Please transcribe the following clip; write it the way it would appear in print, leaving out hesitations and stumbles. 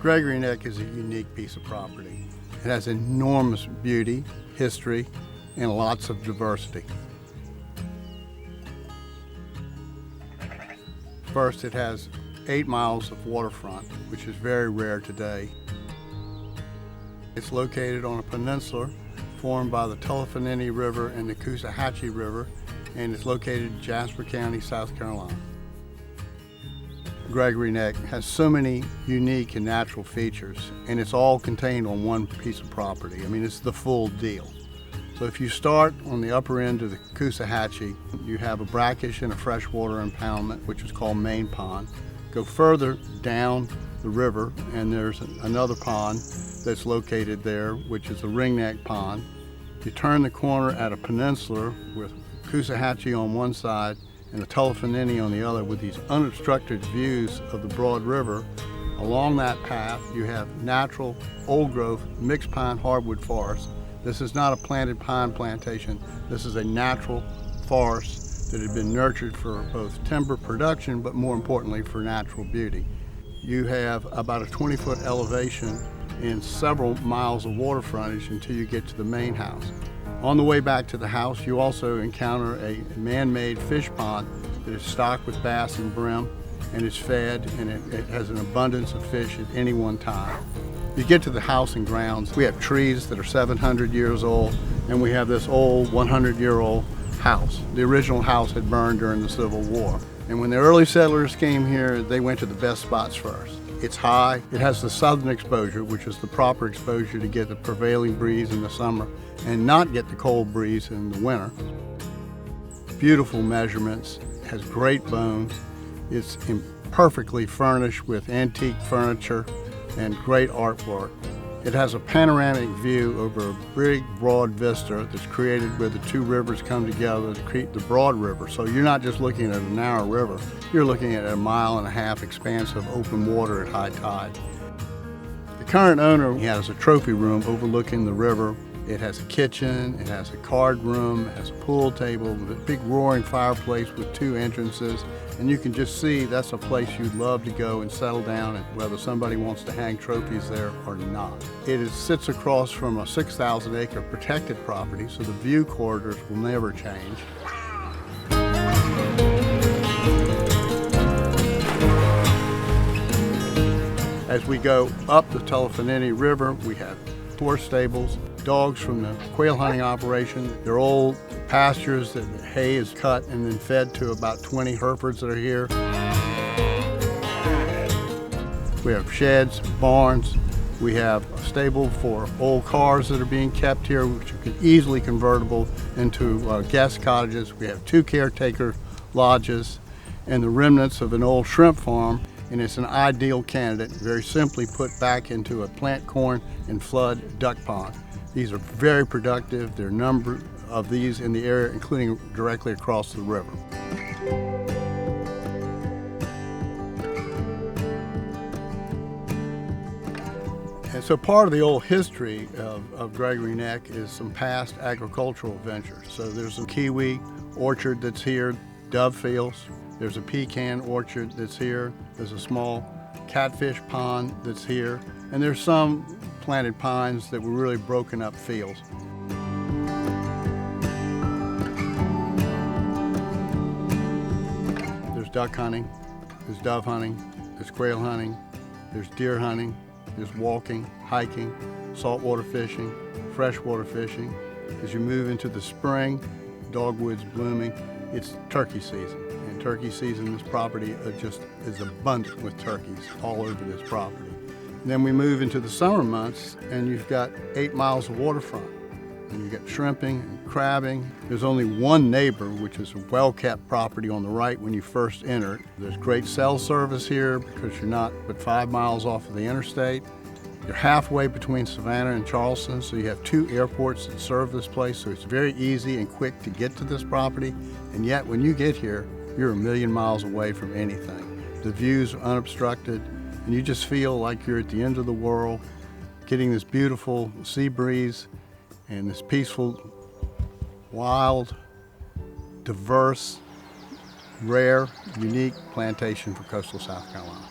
Gregorie Neck is a unique piece of property. It has enormous beauty, history, and lots of diversity. First, it has 8 miles of waterfront, which is very rare today. It's located on a peninsula formed by the Telefanini River and the Coosahatchee River, and it's located in Jasper County, South Carolina. Gregorie Neck has so many unique and natural features, and it's all contained on one piece of property. I mean, it's the full deal. So if you start on the upper end of the Coosahatchee, you have a brackish and a freshwater impoundment, which is called Main Pond. Go further down the river, and there's another pond that's located there, which is a ringneck pond. You turn the corner at a peninsula with Coosahatchee on one side and the Telefanini on the other, with these unobstructed views of the broad river. Along that path, you have natural, old-growth, mixed pine hardwood forest. This is not a planted pine plantation. This is a natural forest that had been nurtured for both timber production, but more importantly for natural beauty. You have about a 20-foot elevation and several miles of water frontage until you get to the main house. On the way back to the house, you also encounter a man-made fish pond that is stocked with bass and brim, and it's fed, and it has an abundance of fish at any one time. You get to the house and grounds, we have trees that are 700 years old, and we have this old 100-year-old house. The original house had burned during the Civil War. And when the early settlers came here, they went to the best spots first. It's high, it has the southern exposure, which is the proper exposure to get the prevailing breeze in the summer and not get the cold breeze in the winter. Beautiful measurements, has great bones. It's perfectly furnished with antique furniture and great artwork. It has a panoramic view over a big, broad vista that's created where the two rivers come together to create the broad river. So you're not just looking at a narrow river, you're looking at a 1.5 mile expanse of open water at high tide. The current owner has a trophy room overlooking the river. It has a kitchen, it has a card room, it has a pool table with a big roaring fireplace with 2 entrances. And you can just see that's a place you'd love to go and settle down, and whether somebody wants to hang trophies there or not. It sits across from a 6,000-acre protected property, so the view corridors will never change. As we go up the Telefanini River, we have horse stables, dogs from the quail hunting operation. They're old pastures that hay is cut and then fed to about 20 Herefords that are here. We have sheds, barns. We have a stable for old cars that are being kept here, which are easily convertible into guest cottages. We have 2 caretaker lodges and the remnants of an old shrimp farm. And it's an ideal candidate, very simply put back into a plant corn and flood duck pond. These are very productive. There are a number of these in the area, including directly across the river. And so part of the old history of Gregorie Neck is some past agricultural ventures. So there's a kiwi orchard that's here, dove fields. There's a pecan orchard that's here. There's a small catfish pond that's here. And there's some planted pines that were really broken up fields. There's duck hunting, there's dove hunting, there's quail hunting, there's deer hunting, there's walking, hiking, saltwater fishing, freshwater fishing. As you move into the spring, dogwood's blooming, it's turkey season. And turkey season, this property just is abundant with turkeys all over this property. And then we move into the summer months, and you've got 8 miles of waterfront. And you've got shrimping and crabbing. There's only one neighbor, which is a well-kept property on the right when you first enter it. There's great cell service here because you're not but 5 miles off of the interstate. You're halfway between Savannah and Charleston, so you have 2 airports that serve this place, so it's very easy and quick to get to this property. And yet, when you get here, you're 1,000,000 miles away from anything. The views are unobstructed, and you just feel like you're at the end of the world, getting this beautiful sea breeze and this peaceful, wild, diverse, rare, unique plantation for coastal South Carolina.